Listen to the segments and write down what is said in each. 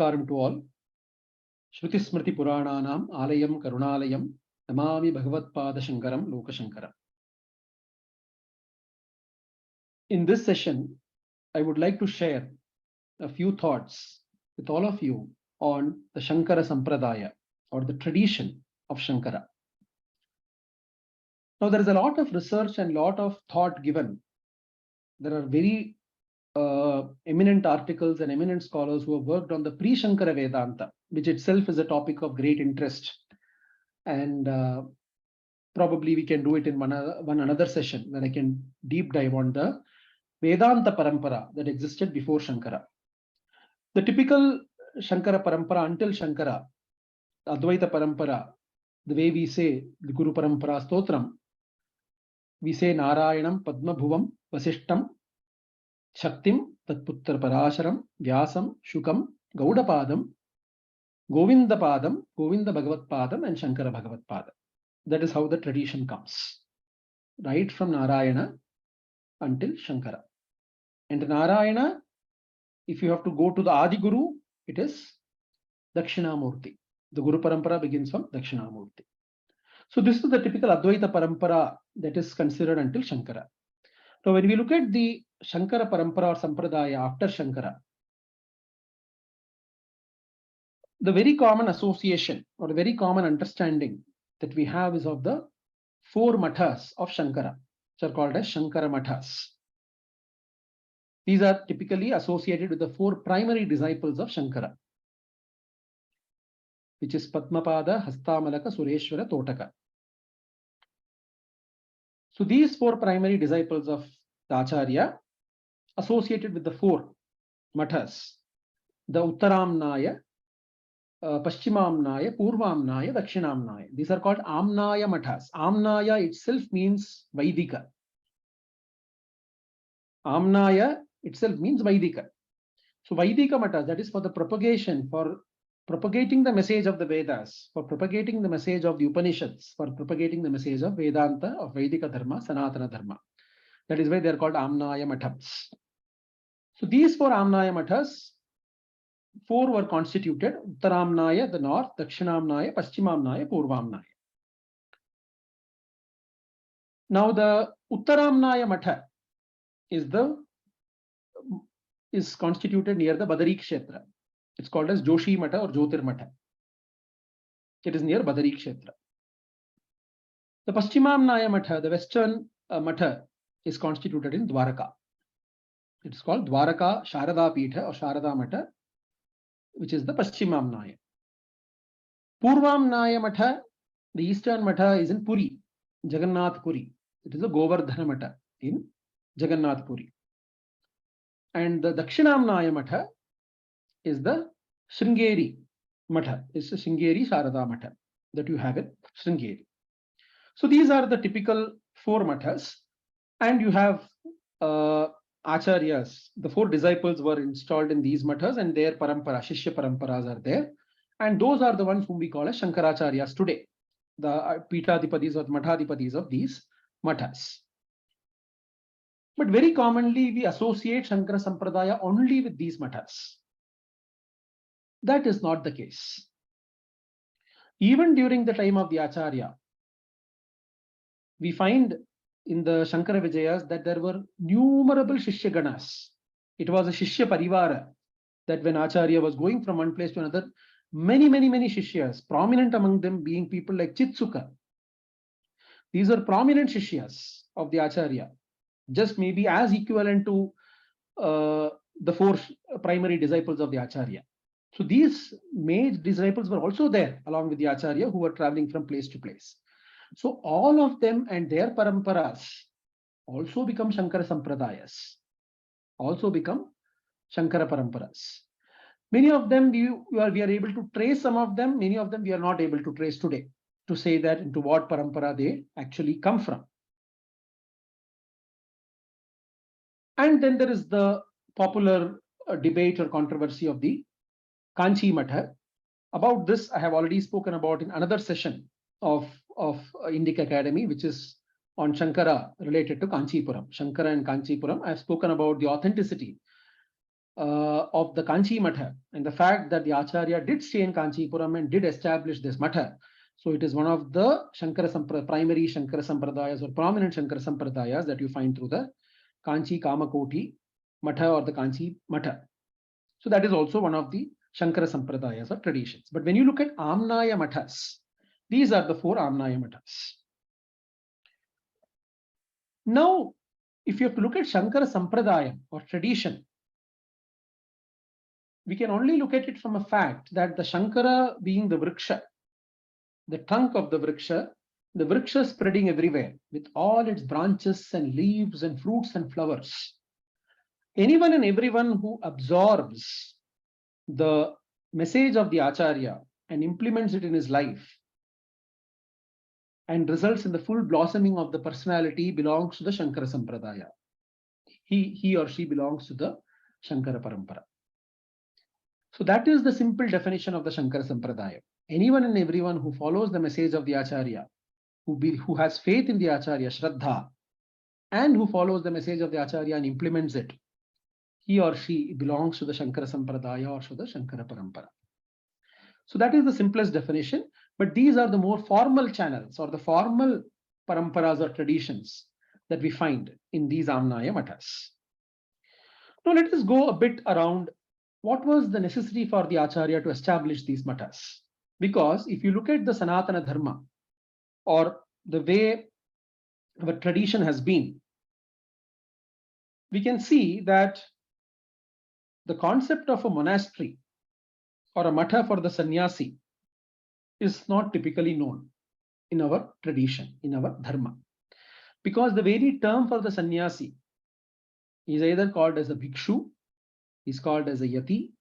Namaskaram to all. Shruti Smriti Purananam Alayam Karunalayam Namami Bhagavatpada Shankaram Loka Shankara. In this session, I would like to share a few thoughts with all of you on the Shankara Sampradaya or the tradition of Shankara. Now, there is a lot of research and lot of thought given. There are very eminent articles and eminent scholars who have worked on the pre-Shankara Vedanta, which itself is a topic of great interest. And probably we can do it in one another session where I can deep dive on the Vedanta Parampara that existed before Shankara. The typical Shankara Parampara until Shankara, Advaita Parampara, the way we say the Guru Parampara Stotram, we say Narayanam, Padma Bhuvam, Vasishtam, Shaktim, Tatputra Parasharam, Vyasam, Shukam, Gaudapadam, Govindapadam, Govinda Bhagavat Padam, and Shankara Bhagavat Padam. That is how the tradition comes, right from Narayana until Shankara. And Narayana, if you have to go to the Adi Guru, it is Dakshinamurti. The Guru Parampara begins from Dakshinamurti. So this is the typical Advaita Parampara that is considered until Shankara. Now when we look at the Shankara Parampara or Sampradaya after Shankara, the very common association or the very common understanding that we have is of the four mathas of Shankara, which are called as Shankara mathas. These are typically associated with the four primary disciples of Shankara, which is Padmapada, Hastamalaka, Sureshwara, Totaka. So these four primary disciples of the Acharya associated with the four mathas, the Uttaramnaya, Paschimamnaya, Purvamnaya, Dakshinamnaya. These are called Amnaya Mathas. Amnaya itself means Vaidika. Amnaya itself means Vaidika. So Vaidika Mathas, that is for the propagation, for propagating the message of the Vedas, for propagating the message of the Upanishads, for propagating the message of Vedanta, of Vedika Dharma, Sanatana Dharma. That is why they are called Amnaya Mathas. So these four Amnaya Mathas, four were constituted: Uttaramnaya, the north; Dakshinamnaya, Paschimamnaya, Purvamnaya. Now the Uttaramnaya Matha is constituted near the Badari Kshetra. It's called as Joshi Matha or Jyotir Matha. It is near Badari Kshetra. The Paschimamnaya Matha, the western Matha, is constituted in Dwaraka. It's called Dwaraka Sharada Pitha or Sharada Matha, which is the Paschimamnaya. Purvamnaya Matha, the eastern Matha, is in Puri, Jagannath Puri. It is the Govardhana Matha in Jagannath Puri. And the Dakshinamnaya Matha is the Sringeri Matha. It's the Sringeri Sharada Matha that you have in Sringeri. So these are the typical four mathas. And you have Acharyas. The four disciples were installed in these mathas and their parampara, Shishya paramparas are there. And those are the ones whom we call as Shankaracharyas today, the Pitadipadis or Mathadipadis of these mathas. But very commonly we associate Shankara Sampradaya only with these mathas. That is not the case. Even during the time of the Acharya, we find in the Shankara Vijayas that there were numerable Shishya Ganas. It was a Shishya Parivara that when Acharya was going from one place to another, many Shishyas, prominent among them being people like Chitsuka. These are prominent Shishyas of the Acharya, just maybe as equivalent to the four primary disciples of the Acharya. So these mage disciples were also there along with the Acharya who were traveling from place to place. So all of them and their paramparas also become Shankara Sampradayas, also become Shankara Paramparas. Many of them we are able to trace some of them, many of them we are not able to trace today to say that into what parampara they actually come from. And then there is the popular debate or controversy of the Kanchi Matha. About this, I have already spoken about in another session of Indica Academy, which is on Shankara related to Kanchipuram. Shankara and Kanchipuram. I have spoken about the authenticity of the Kanchi Matha and the fact that the Acharya did stay in Kanchipuram and did establish this Matha. So it is one of the primary Shankara Sampradayas or prominent Shankara Sampradayas that you find through the Kanchi Kamakoti Matha or the Kanchi Matha. So that is also one of the Shankara Sampradayas or traditions. But when you look at Amnaya Mutts, these are the 4 Amnaya Mutts. Now, if you have to look at Shankara Sampradaya or tradition, we can only look at it from a fact that the Shankara being the Vriksha, the trunk of the Vriksha spreading everywhere with all its branches and leaves and fruits and flowers. Anyone and everyone who absorbs the message of the Acharya and implements it in his life and results in the full blossoming of the personality belongs to the Shankara Sampradaya. He or she belongs to the Shankara Parampara. So that is the simple definition of the Shankara Sampradaya. Anyone and everyone who follows the message of the Acharya, who has faith in the Acharya, Shraddha, and who follows the message of the Acharya and implements it, he or she belongs to the Shankara Sampradaya or to the Shankara Parampara. So that is the simplest definition, but these are the more formal channels or the formal paramparas or traditions that we find in these Amnaya Mutts. Now let us go a bit around what was the necessity for the Acharya to establish these Mutts. Because if you look at the Sanatana Dharma or the way our tradition has been, we can see that the concept of a monastery or a Matha for the sannyasi is not typically known in our tradition, in our Dharma. Because the very term for the sannyasi is either called as a bhikshu, is called as a yati,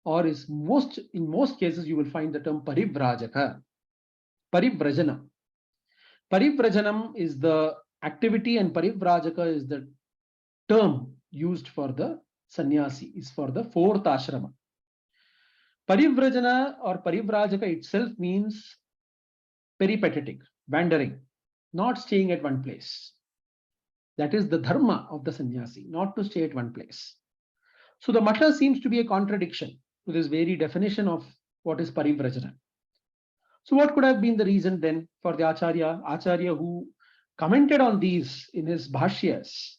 or is in most cases you will find the term parivrajaka, parivrajana. Parivrajanam is the activity and parivrajaka is the term used for the sannyasi, is for the 4th ashrama. Parivrajana or parivrajaka itself means peripatetic, wandering, not staying at one place. That is the dharma of the sannyasi, not to stay at one place. So the Matha seems to be a contradiction to this very definition of what is parivrajana. So what could have been the reason then for the Acharya who commented on these in his bhashyas,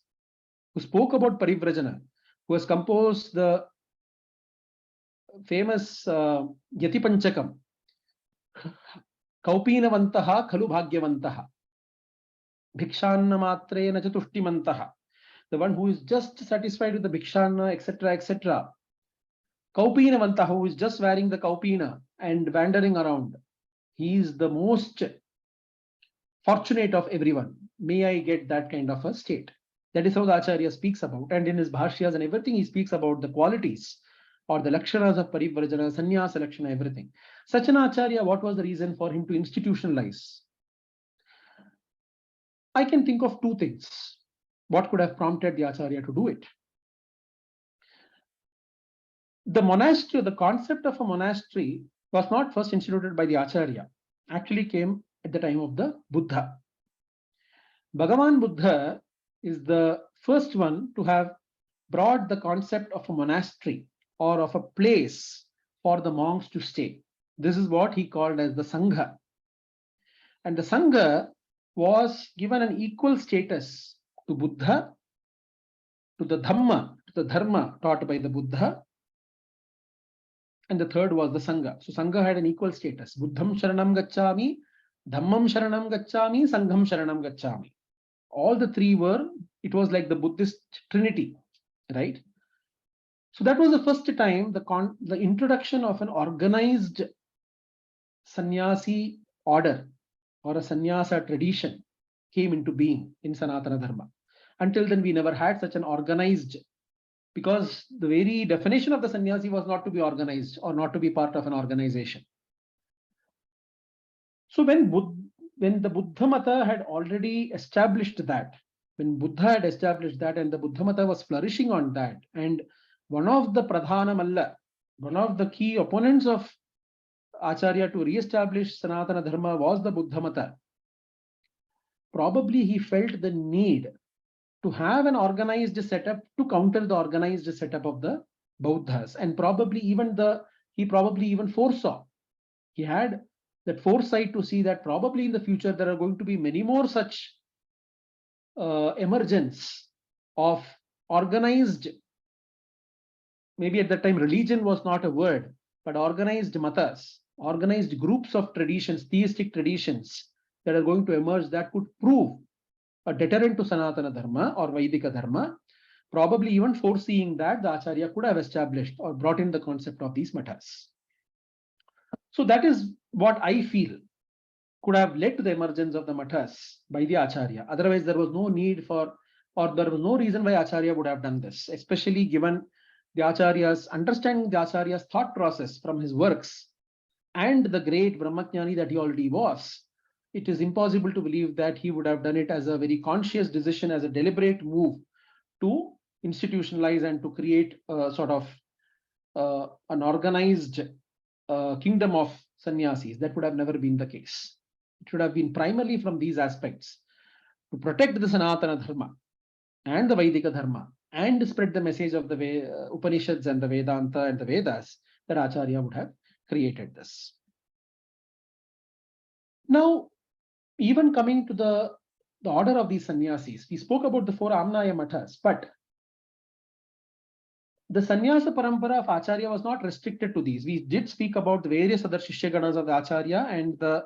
who spoke about parivrajana, who has composed the famous Yati Panchakam, Kaupinavantaha Khalu Bhagyavantaha, Bhikshanna Matre Nacha Tushtimantaha, the one who is just satisfied with the Bhikshanna, etc., etc. Kaupinavantaha, who is just wearing the Kaupina and wandering around, he is the most fortunate of everyone. May I get that kind of a state. That is how the Acharya speaks about. And in his bhashyas and everything, he speaks about the qualities or the lakshanas of parivrajana, sannyasa lakshana, everything. Such an Acharya, what was the reason for him to institutionalize? I can think of 2 things. What could have prompted the Acharya to do it? The monastery, the concept of a monastery was not first instituted by the Acharya, actually came at the time of the Buddha. Bhagavan Buddha is the first one to have brought the concept of a monastery or of a place for the monks to stay. This is what he called as the Sangha. And the Sangha was given an equal status to Buddha, to the Dhamma, to the Dharma taught by the Buddha, and the third was the Sangha. So Sangha had an equal status. Buddham Sharanam Gacchami, Dhammam Sharanam Gacchami, Sangham Sharanam Gacchami. All the 3 were, it was like the Buddhist trinity, right? So that was the first time the introduction of an organized sannyasi order or a sannyasa tradition came into being in Sanatana Dharma. Until then, we never had such an organized, because the very definition of the sannyasi was not to be organized or not to be part of an organization. So when the Buddha Mata had already established that, when Buddha had established that and the Buddha Mata was flourishing on that, and one of the Pradhana Malla, one of the key opponents of Acharya to re-establish Sanatana Dharma was the Buddha Mata, probably he felt the need to have an organized setup to counter the organized setup of the Bauddhas, and he probably even foresaw. He had that foresight to see that probably in the future there are going to be many more such emergence of organized, maybe at that time religion was not a word, but organized matas, organized groups of traditions, theistic traditions that are going to emerge that could prove a deterrent to Sanatana Dharma or Vaidika Dharma, probably even foreseeing that the Acharya could have established or brought in the concept of these matas. So that is what I feel could have led to the emergence of the matas by the Acharya. Otherwise, there was no need for, or there was no reason why Acharya would have done this, especially given the Acharya's understanding, the Acharya's thought process from his works and the great Brahmajnani that he already was. It is impossible to believe that he would have done it as a very conscious decision, as a deliberate move to institutionalize and to create a sort of an organized kingdom of sannyasis. That would have never been the case. It should have been primarily from these aspects to protect the Sanatana Dharma and the Vaidika Dharma and spread the message of the Upanishads and the Vedanta and the Vedas that Acharya would have created this. Now, even coming to the order of these sannyasis, we spoke about the 4 Amnaya Mutts, but the sannyasa parampara of Acharya was not restricted to these. We did speak about the various other Shishya of the Acharya and the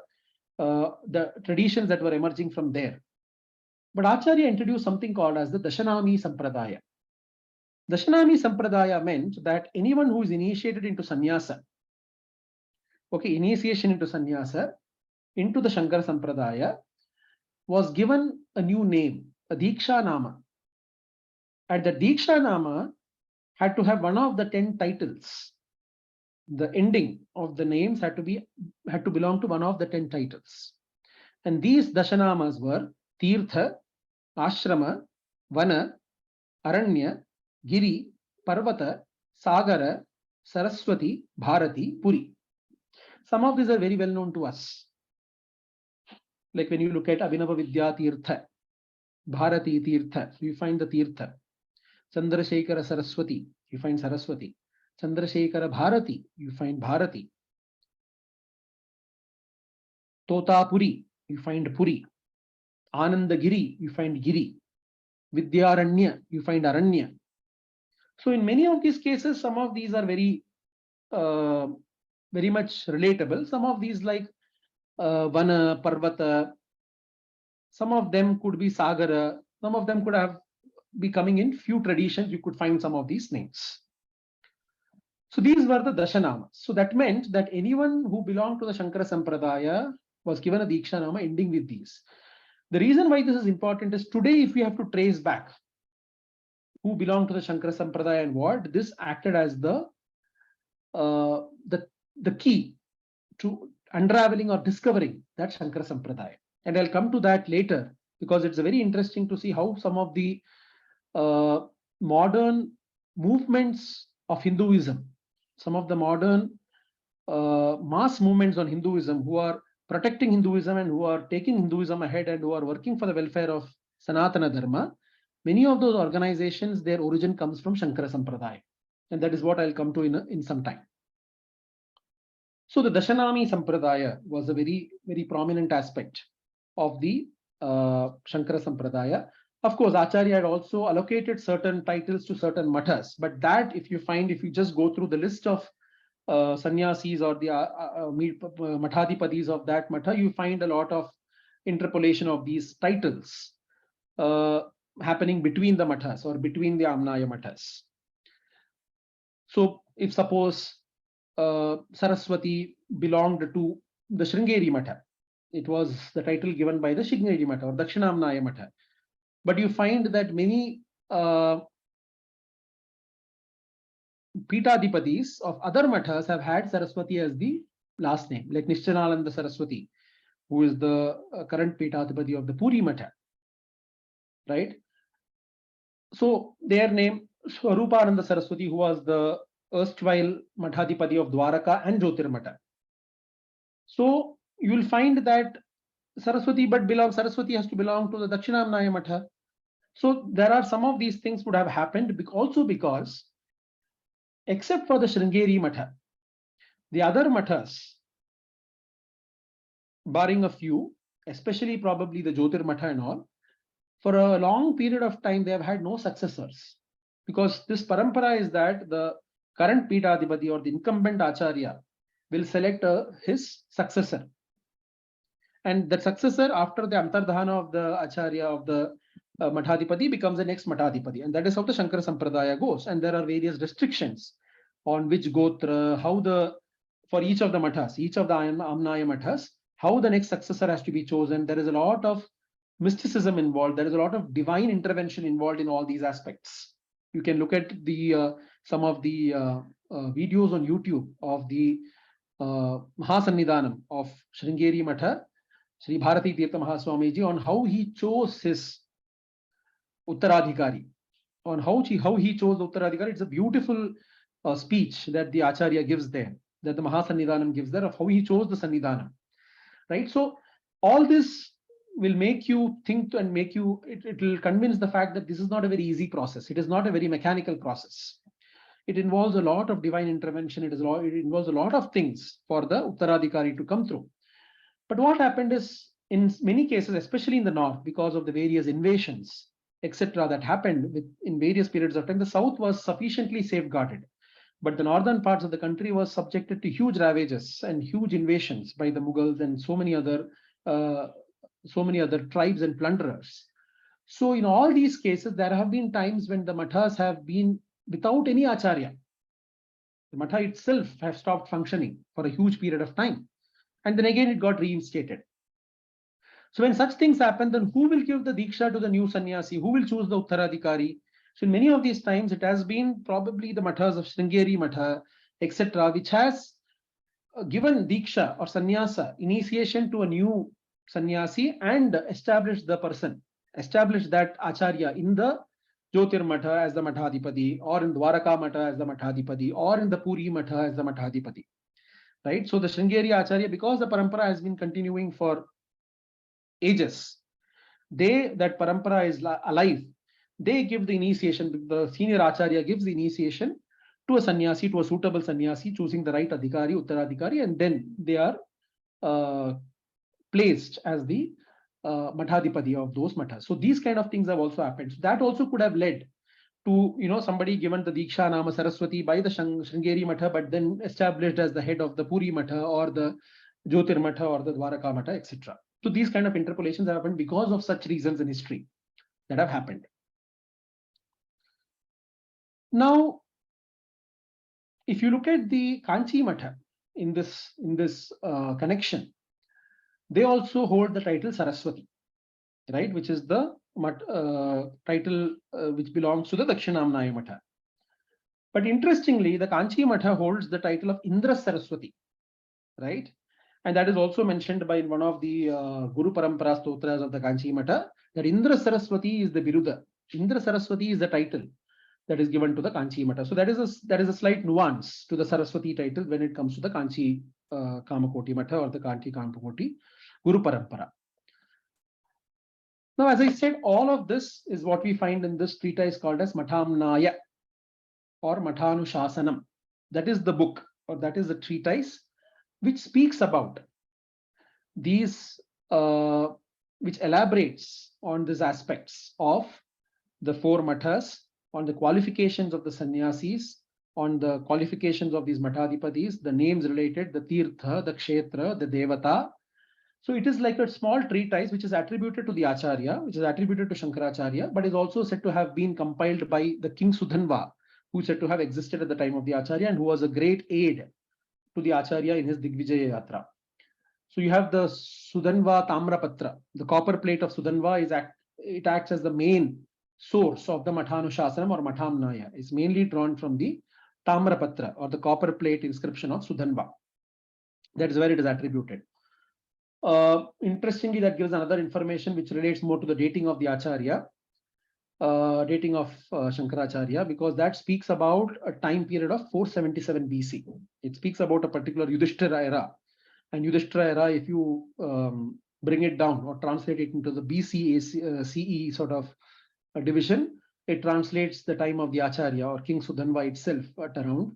traditions that were emerging from there. But Acharya introduced something called as the Dashanami Sampradaya. Dashanami Sampradaya meant that anyone who is initiated into sannyasa, initiation into sannyasa, into the Shankara Sampradaya, was given a new name, a Diksha Nama. And the Diksha Nama had to have one of the 10 titles. The ending of the names had to belong to one of the 10 titles. And these Dashanamas were Tirtha, Ashrama, Vana, Aranya, Giri, Parvata, Sagara, Saraswati, Bharati, Puri. Some of these are very well known to us. Like when you look at Abhinava Vidya Tirtha, Bharati Tirtha, so you find the Tirtha. Chandrasekhara Saraswati, you find Saraswati. Chandrasekhara Bharati, you find Bharati. Tota Puri, you find Puri. Anandagiri, you find Giri. Vidyaranya, you find Aranya. So in many of these cases, some of these are very much relatable. Some of these like Vana, Parvata, some of them could be Sagara, some of them could be coming in few traditions. You could find some of these names. So these were the Dashanamas. So that meant that anyone who belonged to the Shankara Sampradaya was given a Diksha Nama ending with these. The reason why this is important is today, if we have to trace back who belonged to the Shankara Sampradaya and what, this acted as the key to unraveling or discovering that Shankara Sampradaya. And I'll come to that later because it's very interesting to see how some of the modern movements of Hinduism, some of the modern mass movements on Hinduism who are protecting Hinduism and who are taking Hinduism ahead and who are working for the welfare of Sanatana Dharma, many of those organizations, their origin comes from Shankara Sampradaya. And that is what I'll come to in some time. So the Dashanami Sampradaya was a very, very prominent aspect of the Shankara Sampradaya. Of course, Acharya had also allocated certain titles to certain matas, but that if you just go through the list of sannyasis or the mathadipadis of that matha, you find a lot of interpolation of these titles happening between the mathas or between the Amnaya Mutts. So if suppose Saraswati belonged to the Sringeri Matha, it was the title given by the Sringeri Matha or Dakshinamnaya Matha. But you find that many Pitadipadis of other mathas have had Saraswati as the last name, like Nishchanalanda Saraswati, who is the current Pitadipati of the Puri Matha, right? So their name, Swarupananda Saraswati, who was the erstwhile Mathadipati of Dwaraka and Jyotirmatha. So you will find that Saraswati has to belong to the Dakshinamnaya Matha. So there are some of these things would have happened also because except for the Sringeri Matha. The other mathas, barring a few, especially probably the Jyotir Matha and all, for a long period of time, they have had no successors. Because this parampara is that the current Pitadipati or the incumbent Acharya will select his successor. And the successor after the Antardhana of the Acharya of the Mathadipati becomes the next Mathadipati. And that is how the Shankara Sampradaya goes. And there are various restrictions on which Gotra, how for each of the Mathas, each of the Amnaya Mutts, how the next successor has to be chosen. There is a lot of mysticism involved. There is a lot of divine intervention involved in all these aspects. You can look at some of the videos on YouTube of the Mahasannidhanam of Sringeri Matha, Sri Bharati Tirtha Mahaswamiji, on how he chose his Uttaradhikari, on how he chose the Uttaradhikari. It's a beautiful speech that the Acharya gives there, that the Mahasannidhanam gives there, of how he chose the Sannidhanam. Right? So all this will make you think and make you, it will convince the fact that this is not a very easy process. It is not a very mechanical process. It involves a lot of divine intervention. It involves a lot of things for the Uttaradhikari to come through. But what happened is, in many cases, especially in the north, because of the various invasions, etc., that happened in various periods of time, the south was sufficiently safeguarded. But the northern parts of the country was subjected to huge ravages and huge invasions by the Mughals and so many other tribes and plunderers. So in all these cases, there have been times when the mathas have been without any acharya. The matha itself has stopped functioning for a huge period of time. And then again, it got reinstated. So when such things happen, then who will give the diksha to the new sannyasi? Who will choose the uttaradhikari? So in many of these times, it has been probably the mathas of Sringeri Matha, etc., which has given diksha or sannyasa, initiation to a new sannyasi, and established the person, established that acharya in the Jyotir Matha as the Mathadipati, or in Dwaraka Matha as the Mathadipati, or in the Puri Matha as the Mathadipati. Right? So the Sringeri Acharya, because the parampara has been continuing for ages, that parampara is alive, they give the initiation, the senior Acharya gives the initiation to a sannyasi, to a suitable sannyasi, choosing the right adhikari, uttaradhikari, and then they are placed as the Mathadipati of those mathas. So these kind of things have also happened. So that also could have led to, somebody given the Diksha Nama Saraswati by the Sringeri Matha, but then established as the head of the Puri Matha or the Jyotir Matha or the Dwaraka Matha, etc. So these kind of interpolations have happened because of such reasons in history that have happened. Now, if you look at the Kanchi Matha in this connection, they also hold the title Saraswati, right, which is the title which belongs to the Dakshinamnaya Matha. But interestingly, the Kanchi Matha holds the title of Indra Saraswati, right? And that is also mentioned by one of the Guru Parampara Stotras of the Kanchi Matha, that Indra Saraswati is the Biruda. Indra Saraswati is the title that is given to the Kanchi Matha. So that is a slight nuance to the Saraswati title when it comes to the Kanchi Kamakoti Matha or the Kanchi Kamakoti Guru Parampara. Now, as I said, all of this is what we find in this treatise called as Mathamnaya or Mathanushasanam. That is the book, or that is the treatise which speaks about these, which elaborates on these aspects of the four mathas, on the qualifications of the sannyasis, on the qualifications of these mathadipatis, the names related, the tirtha, the kshetra, the devata. So it is like a small treatise which is attributed to the Acharya, which is attributed to Shankaracharya, but is also said to have been compiled by the King Sudhanva, who is said to have existed at the time of the Acharya and who was a great aid to the Acharya in his Digvijaya Yatra. So you have the Sudhanva Tamrapatra. The copper plate of Sudhanva it acts as the main source of the Mathanushasanam or Mathamnaya. It's mainly drawn from the Tamrapatra or the copper plate inscription of Sudhanva. That is where it is attributed. Interestingly, that gives another information which relates more to the dating of the Acharya, dating of Shankaracharya, because that speaks about a time period of 477 BC. It speaks about a particular Yudhishthira era. And Yudhishthira era, if you bring it down or translate it into the BC CE sort of a division, it translates the time of the Acharya or King Sudhanva itself at around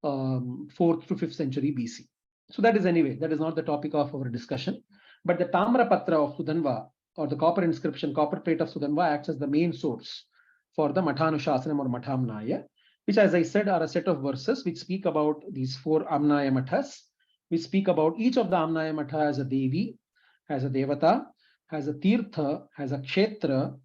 4th to 5th century BC. So that is not the topic of our discussion. But the Tamra Patra of Sudanva, or the copper inscription, copper plate of Sudanva, acts as the main source for the Mathanushasanam or Mathamnaya, which, as I said, are a set of verses which speak about these 4 Amnaya Mutts. We speak about each of the Amnaya Mutha as a Devi, as a Devata, has a Tirtha, has a Kshetra.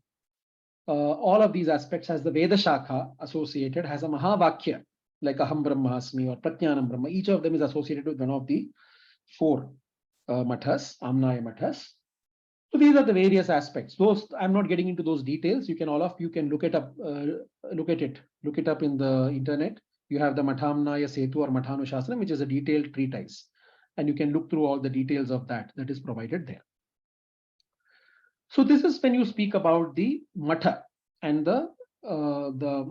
All of these aspects has the Veda Shakha associated, has a Mahavakya, like Aham Brahmasmi or Pratyanam Brahma. Each of them is associated with one of the 4 Mathas, Amnaya Mutts. So these are the various aspects. Those, I'm not getting into those details. You can, all of you can look it up, look it up in the internet. You have the Mathamnaya Setu or Mathanushasana, which is a detailed treatise. And you can look through all the details of that is provided there. So this is when you speak about the Matha and the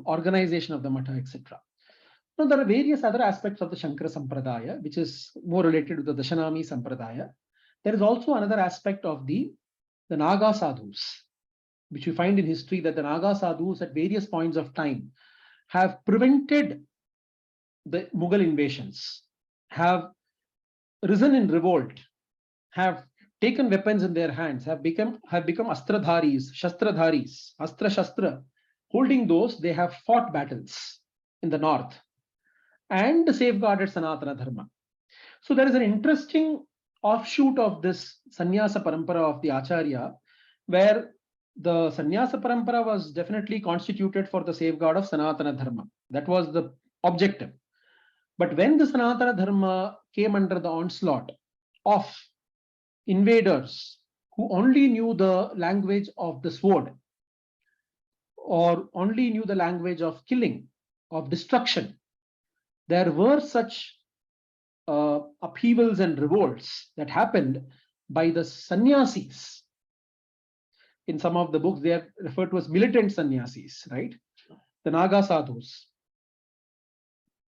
organization of the Matha, etc. Now there are various other aspects of the Shankara Sampradaya, which is more related to the Dashanami Sampradaya. There is also another aspect of the Naga Sadhus, which we find in history, that the Naga Sadhus at various points of time have prevented the Mughal invasions, have risen in revolt, have taken weapons in their hands, have become Astradharis, Shastradharis, Astra Shastra. Holding those, they have fought battles in the north and safeguarded Sanatana Dharma. So there is an interesting offshoot of this Sannyasa Parampara of the Acharya, where the Sannyasa Parampara was definitely constituted for the safeguard of Sanatana Dharma. That was the objective. But when the Sanatana Dharma came under the onslaught of invaders who only knew the language of the sword, or only knew the language of killing, of destruction, there were such upheavals and revolts that happened by the sannyasis. In some of the books, they are referred to as militant sannyasis, right? The Naga Sadhus.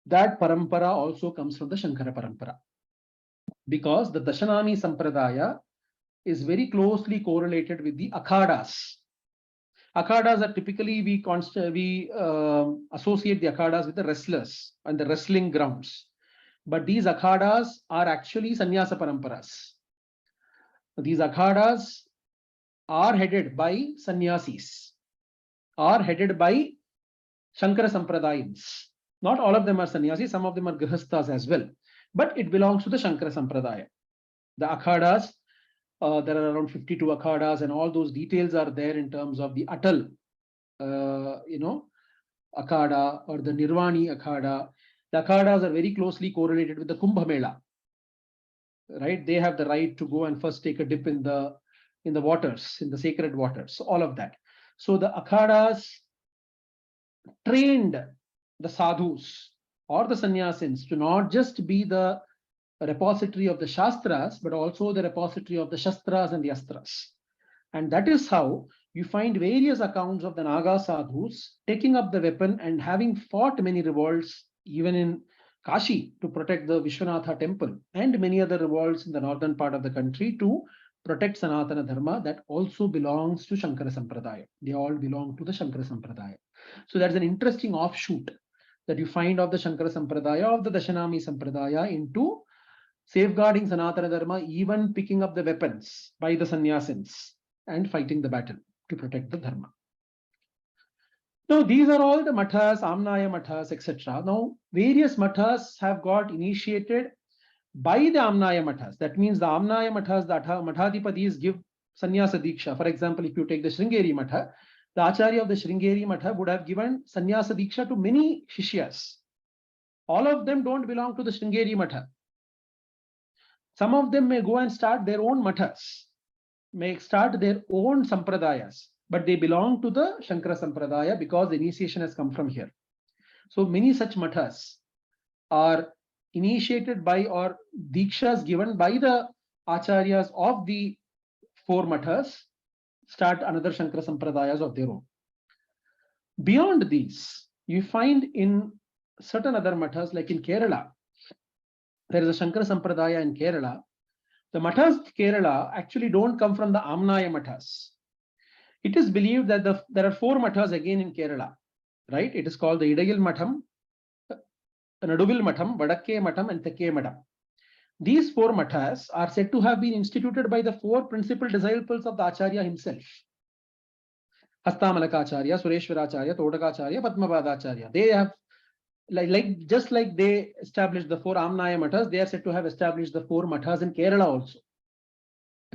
That parampara also comes from the Shankara parampara, because the Dashanami Sampradaya is very closely correlated with the Akhadas. Akhadas are typically, we associate the Akhadas with the wrestlers and the wrestling grounds. But these Akhadas are actually Sannyasa Paramparas. These Akhadas are headed by sannyasis, are headed by Shankara Sampradayans. Not all of them are sannyasis, some of them are grihasthas as well. But it belongs to the Shankara Sampradaya. The Akhadas, there are around 52 Akhadas, and all those details are there in terms of the Atal, Akhada or the Nirvani Akhada. The Akhadas are very closely correlated with the Kumbh Mela, right? They have the right to go and first take a dip in the waters, in the sacred waters, all of that. So the Akhadas trained the sadhus or the sannyasins to not just be the repository of the Shastras, but also the repository of the Shastras and the Astras. And that is how you find various accounts of the Naga sadhus taking up the weapon and having fought many revolts, even in Kashi, to protect the Vishwanatha temple, and many other revolts in the northern part of the country to protect Sanatana Dharma, that also belongs to Shankara Sampradaya. They all belong to the Shankara Sampradaya. So that's an interesting offshoot that you find of the Shankara Sampradaya, of the Dashanami Sampradaya, into safeguarding Sanatana Dharma, even picking up the weapons by the sannyasins and fighting the battle to protect the Dharma. Now, these are all the mathas, Amnaya Mutts, etc. Now, various mathas have got initiated by the Amnaya Mutts. That means the Amnaya Mutts, the Mathadipatis give Sannyasa Diksha. For example, if you take the Sringeri Matha, the Acharya of the Sringeri Matha would have given Sannyasa Diksha to many Shishyas. All of them don't belong to the Sringeri Matha. Some of them may go and start their own mathas, may start their own sampradayas, but they belong to the Shankara Sampradaya because the initiation has come from here. So many such mathas are initiated by, or dikshas given by, the acharyas of the 4 mathas, start another Shankara Sampradayas of their own. Beyond these, you find in certain other mathas, like in Kerala, there is a Shankara Sampradaya in Kerala. The mathas of Kerala actually don't come from the Amnaya Mutts. It is believed that there are 4 mathas again in Kerala, right? It is called the Idayal Matham, Naduvil Matham, Vadakke Matham, and Tekke Matham. These 4 mathas are said to have been instituted by the 4 principal disciples of the Acharya himself. Hastamalakacharya, Sureshwaracharya, Todakacharya, Padmapadacharya. They have, just like they established the 4 Amnaya Mutts, they are said to have established the 4 mathas in Kerala also.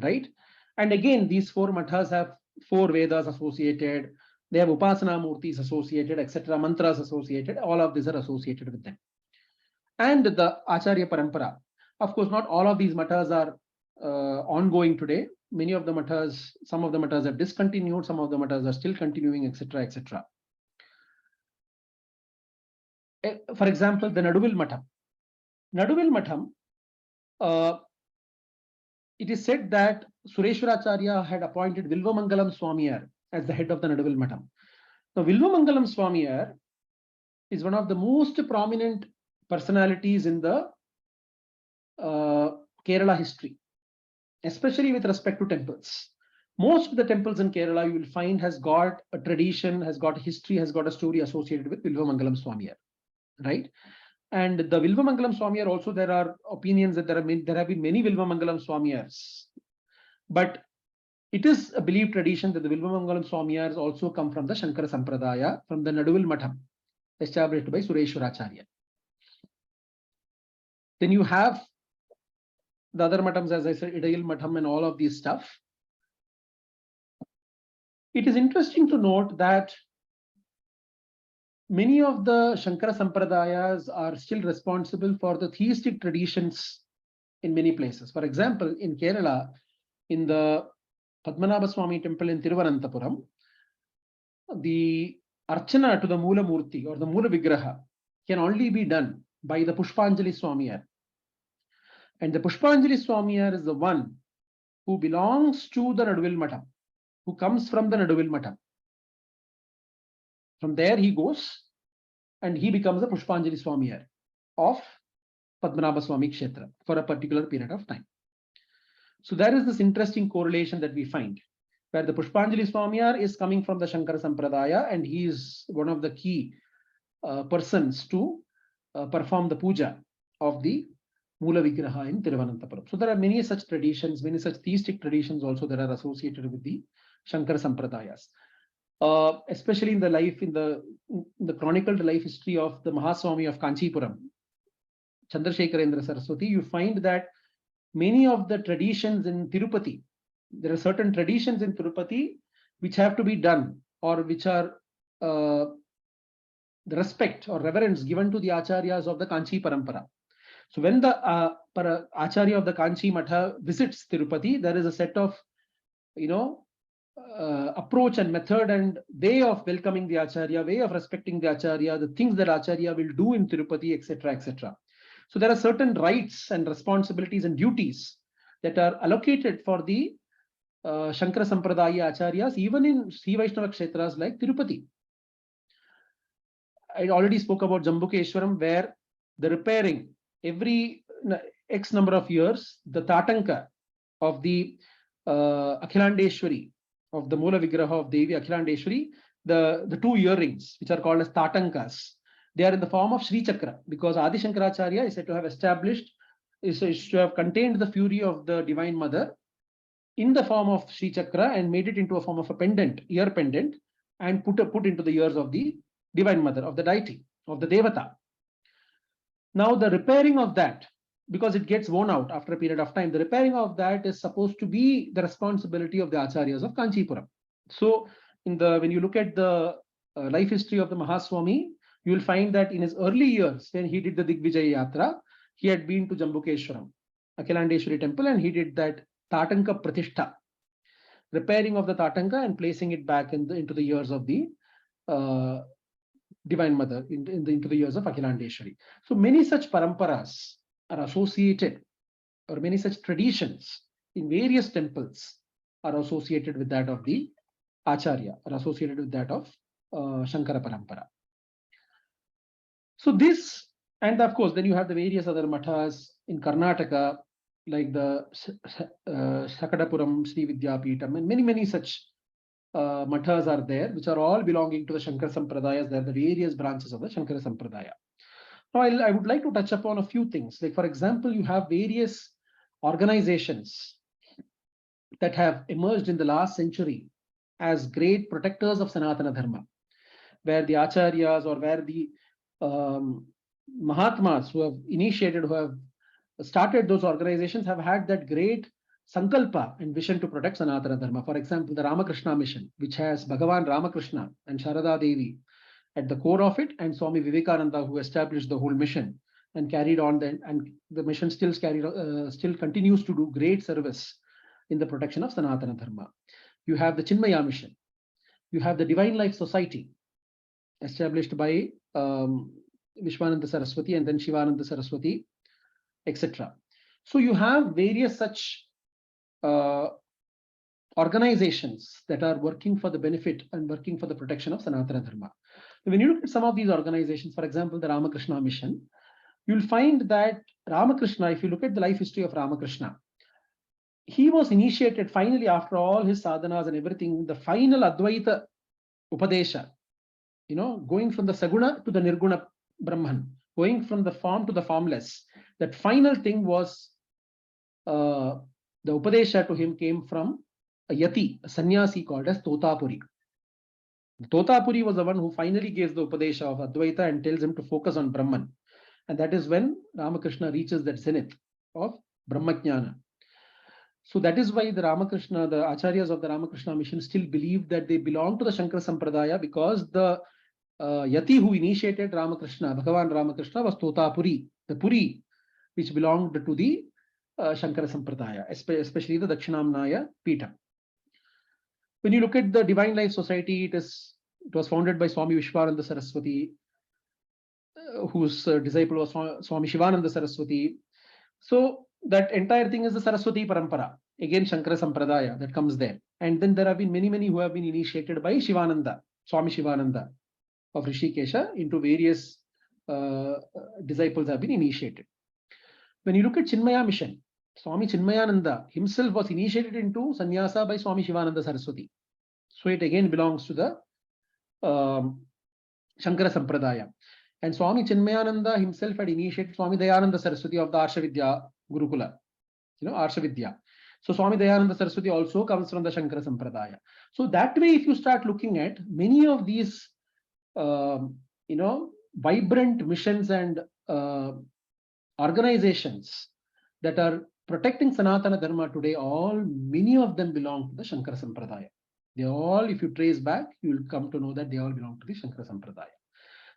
Right? And again, these 4 mathas have 4 Vedas associated, they have Upasana Murtis associated, etc., mantras associated, all of these are associated with them. And the Acharya Parampara. Of course, not all of these mathas are ongoing today. Many of the mathas, some of the mathas have discontinued, some of the mathas are still continuing, etc., etc. For example, the Naduvil Matham. Naduvil Matham, it is said that Sureshwaracharya had appointed Vilvamangalam Swamiyar as the head of the Naduvil Matham. Now, Vilvamangalam Swamiyar is one of the most prominent personalities in the Kerala history, especially with respect to temples. Most of the temples in Kerala you will find has got a tradition, has got a history, has got a story associated with Vilvamangalam Swamiyar, right? And the Vilvamangalam Swamiyar also, there are opinions that there have been many Vilvamangalam Swamiyars, but it is a believed tradition that the Vilvamangalam Swamiyars also come from the Shankara Sampradaya, from the Naduvil Matham, established by Sureshwaracharya. Then you have the other Mathams, as I said, Idayil Matham and all of these stuff. It is interesting to note that many of the Shankara Sampradayas are still responsible for the theistic traditions in many places. For example, in Kerala, in the Padmanabha Swami temple in Thiruvananthapuram, the Archana to the Mula Murti or the Mula Vigraha can only be done by the Pushpanjali Swamiyar. And the Pushpanjali Swamiyar is the one who belongs to the Naduvil Matham, who comes from the Naduvil Matham. From there he goes and he becomes a Pushpanjali Swamiyar of Padmanabha Swami Kshetra for a particular period of time. So there is this interesting correlation that we find, where the Pushpanjali Swamiyar is coming from the Shankara Sampradaya and he is one of the key persons to perform the puja of the Mula Vigraha in Thiruvananthapuram. So there are many such traditions, many such theistic traditions also that are associated with the Shankara Sampradayas. Especially in the life, in the chronicled life history of the Mahaswami of Kanchipuram, Chandrasekharendra Saraswati, you find that many of the traditions in Tirupati, there are certain traditions in Tirupati which have to be done, or which are the respect or reverence given to the acharyas of the Kanchi Parampara. So when the acharya of the Kanchi Matha visits Tirupati, there is a set of, approach and method and way of welcoming the acharya, way of respecting the acharya, the things that acharya will do in Tirupati, etc., etc. So there are certain rights and responsibilities and duties that are allocated for the Shankara Sampradaya acharyas, even in Sri Vaishnava Kshetras like Tirupati. I already spoke about Jambukeshwaram, where the repairing every X number of years, the Tatanka of the Akhilandeshwari, of the Mula Vigraha of Devi Akhilandeshwari, the 2 earrings, which are called as Tatankas, they are in the form of Sri Chakra, because Adi Shankaracharya is said to have established, is to have contained the fury of the Divine Mother in the form of Sri Chakra and made it into a form of a pendant, ear pendant, and put into the ears of the Divine Mother, of the deity, of the Devata. Now the repairing of that, because it gets worn out after a period of time, the repairing of that is supposed to be the responsibility of the acharyas of Kanchipuram. So when you look at the life history of the Mahaswami, you will find that in his early years, when he did the Digvijaya Yatra, he had been to Jambukeshwaram, Akhilandeshwari temple, and he did that Tatanka Pratishtha, repairing of the Tatanka and placing it back into the ears of the Divine Mother, into the ears of Akhilandeshwari. So many such paramparas are associated, or many such traditions in various temples are associated with that of the Acharya, are associated with that of Shankara Parampara. So this, and of course, then you have the various other mathas in Karnataka, like the Sakadapuram Sri Vidyapeetham, and many such mathas are there, which are all belonging to the Shankara Sampradayas. They are the various branches of the Shankara Sampradaya. Now, I would like to touch upon a few things. Like, for example, you have various organizations that have emerged in the last century as great protectors of Sanatana Dharma, where the Acharyas or where the Mahatmas who have initiated, who have started those organizations have had that great sankalpa and vision to protect Sanatana Dharma. For example, the Ramakrishna Mission, which has Bhagavan Ramakrishna and Sharada Devi at the core of it, and Swami Vivekananda, who established the whole mission and carried on, and the mission still continues to do great service in the protection of Sanatana Dharma. You have the Chinmaya Mission. You have the Divine Life Society, established by Vishwananda Saraswati and then Shivananda Saraswati, etc. So you have various such organizations that are working for the benefit and working for the protection of Sanatana Dharma. When you look at some of these organizations, for example, the Ramakrishna Mission, you'll find that Ramakrishna, if you look at the life history of Ramakrishna, he was initiated finally after all his sadhanas and everything, the final Advaita Upadesha, going from the Saguna to the Nirguna Brahman, going from the form to the formless. That final thing was the Upadesha to him came from a Yati, a sannyasi called as Totapuri. Totapuri was the one who finally gives the Upadesha of Advaita and tells him to focus on Brahman. And that is when Ramakrishna reaches that zenith of Brahmajnana. So that is why the Acharyas of the Ramakrishna Mission still believe that they belong to the Shankara Sampradaya, because the Yati who initiated Ramakrishna, Bhagavan Ramakrishna, was Totapuri, the Puri, which belonged to the Shankara Sampradaya, especially the Dakshinamnaya Pita. When you look at the Divine Life Society, it was founded by Swami Vishwananda Saraswati, whose disciple was Swami Shivananda Saraswati. So that entire thing is the Saraswati Parampara, again Shankara Sampradaya that comes there. And then there have been many who have been initiated by Shivananda, Swami Shivananda of Rishikesha, into various disciples have been initiated. When you look at Chinmaya Mission, Swami Chinmayananda himself was initiated into sannyasa by Swami Shivananda Saraswati. So it again belongs to the Shankara Sampradaya. And Swami Chinmayananda himself had initiated Swami Dayananda Saraswati of the Arshavidya Gurukula, Arshavidya. So Swami Dayananda Saraswati also comes from the Shankara Sampradaya. So that way, if you start looking at many of these, vibrant missions and organizations that are protecting Sanatana Dharma today, many of them belong to the Shankara Sampradaya. They all, if you trace back, you will come to know that they all belong to the Shankara Sampradaya.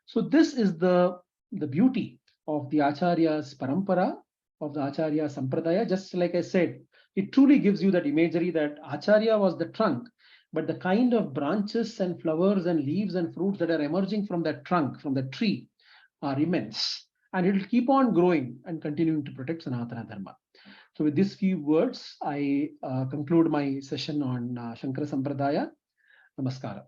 So this is the beauty of the Acharya's Parampara, of the Acharya Sampradaya. Just like I said, it truly gives you that imagery that Acharya was the trunk, but the kind of branches and flowers and leaves and fruits that are emerging from that trunk, from that tree, are immense. And it will keep on growing and continuing to protect Sanatana Dharma. So with these few words, I conclude my session on Shankara Sampradaya. Namaskara.